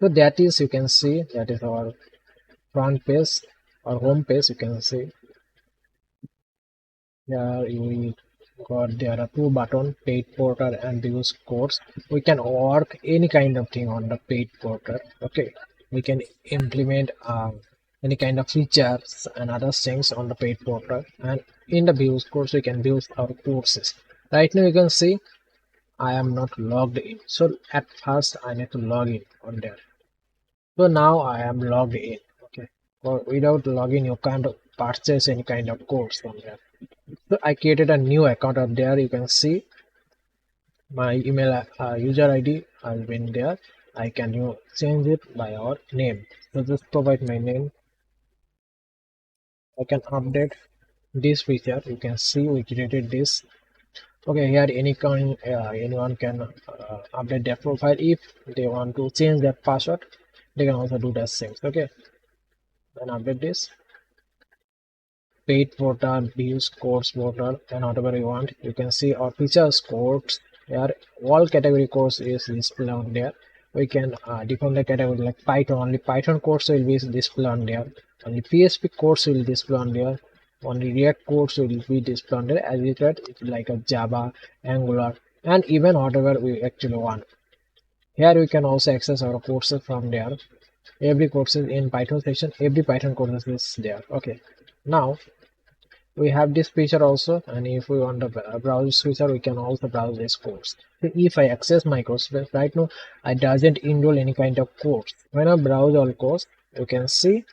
So that is, you can see, that is our front page or home page. You can see here we got, there are two buttons, paid portal and views course. We can work any kind of thing on the paid portal. Okay, we can implement any kind of features and other things on the paid portal, and in the views course we can view our courses. Right now you can see I am not logged in, so at first I need to log in on there. So now I am logged in. Okay, so without login you can't purchase any kind of course from there. So I created a new account up there. You can see my email user ID has been there. I can change it by our name. So just provide my name. I can update this feature. You can see we created this. Okay, here anyone can update their profile. If they want to change their password, they can also do that things. Okay, then update this. Paid portal, views, course portal, and whatever you want. You can see our features course here. All category course is displayed on there. We can define the category like Python. Only Python course will be displayed on there. Only PHP course will display on there. Only React course will be displayed on there. As you said, it's like a Java, Angular, and even whatever we actually want. Here we can also access our courses from there. Every course is in Python section. Every Python course is there. Okay. Now we have this feature also, and if we want to browse feature, we can also browse this course. So if I access my course right now, I doesn't enroll any kind of course. When I browse all course, you can see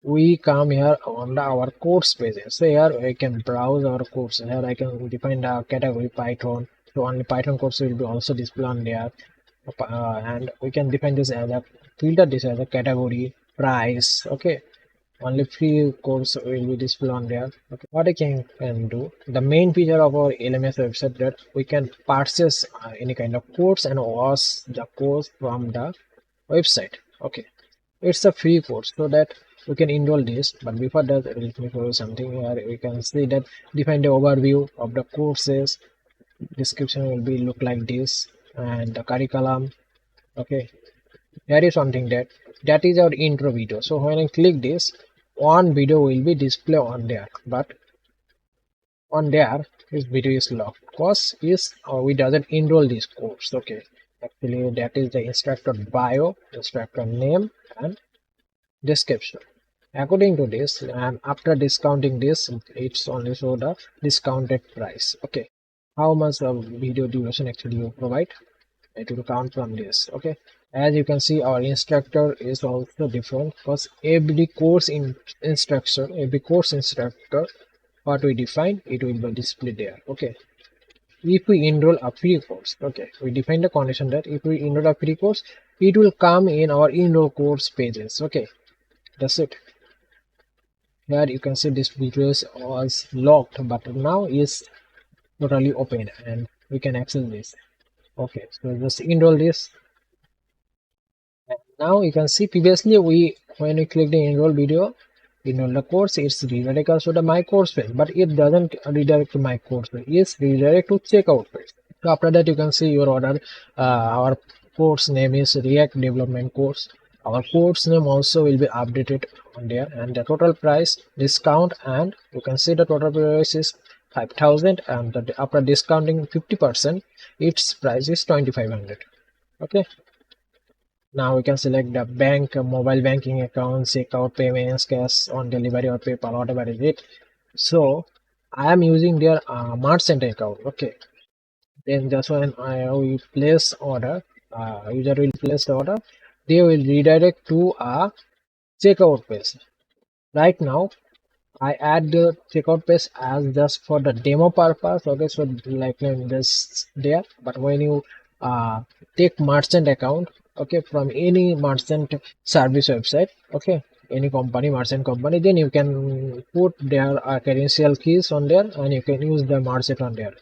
we come here on our course pages. So here I can browse our course. Here I can define the category Python. So only Python course will be also displayed on there. And we can define this as a filter, this as a category, price. Okay, only free course will be displayed on there. Okay, what I can do, the main feature of our LMS website, that we can purchase any kind of course and watch the course from the website. Okay, it's a free course, so that we can enroll this. But before that, let me show you something. Here we can see that define the overview of the courses. Description will be look like this, and the curriculum. Okay, there is something that is our intro video. So when I click this, one video will be displayed on there, but on there this video is locked because is we doesn't enroll this course. Okay, actually that is the instructor bio, instructor name, and description. According to this, and after discounting this, it's only show the discounted price. Okay, how much of video duration actually you provide, it will count from this. Okay, as you can see, our instructor is also different because every course instructor what we define, it will be displayed there. Okay, if we enroll a free course, okay, we define the condition that if we enroll a free course, it will come in our enroll course pages. Okay, that's it. Here you can see this video was locked, but now is totally open and we can access this. Okay, so just enroll this. Now you can see previously when we click the enroll video, enroll the course, it's redirect us to the my course page, but it doesn't redirect to my course page. It's redirect to checkout page. So after that you can see your order. Our course name is React Development Course. Our course name also will be updated on there, and the total price, discount, and you can see the total price is 5,000, and after discounting 50%, its price is 2,500. Okay. Now we can select the bank, mobile banking account, checkout, payments, cash on delivery or PayPal, whatever is it. So I am using their merchant account. Okay. Then just when I will place order, user will place the order, they will redirect to a checkout page. Right now, I add the checkout page as just for the demo purpose. Okay, so like this there. But when you take merchant account, okay, from any merchant service website, okay, any company, merchant company, then you can put their credential keys on there, and you can use the merchant on there.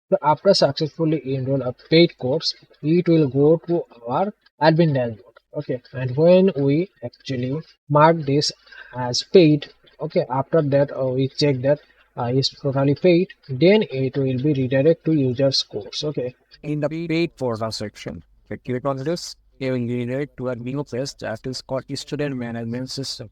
So after successfully enroll a paid course, it will go to our admin dashboard. Okay, and when we actually mark this as paid, okay, after that we check that is totally paid, then it will be redirect to user's course. Okay, In the paid portal section, click on this. You will relate to a new phase that is called student management system.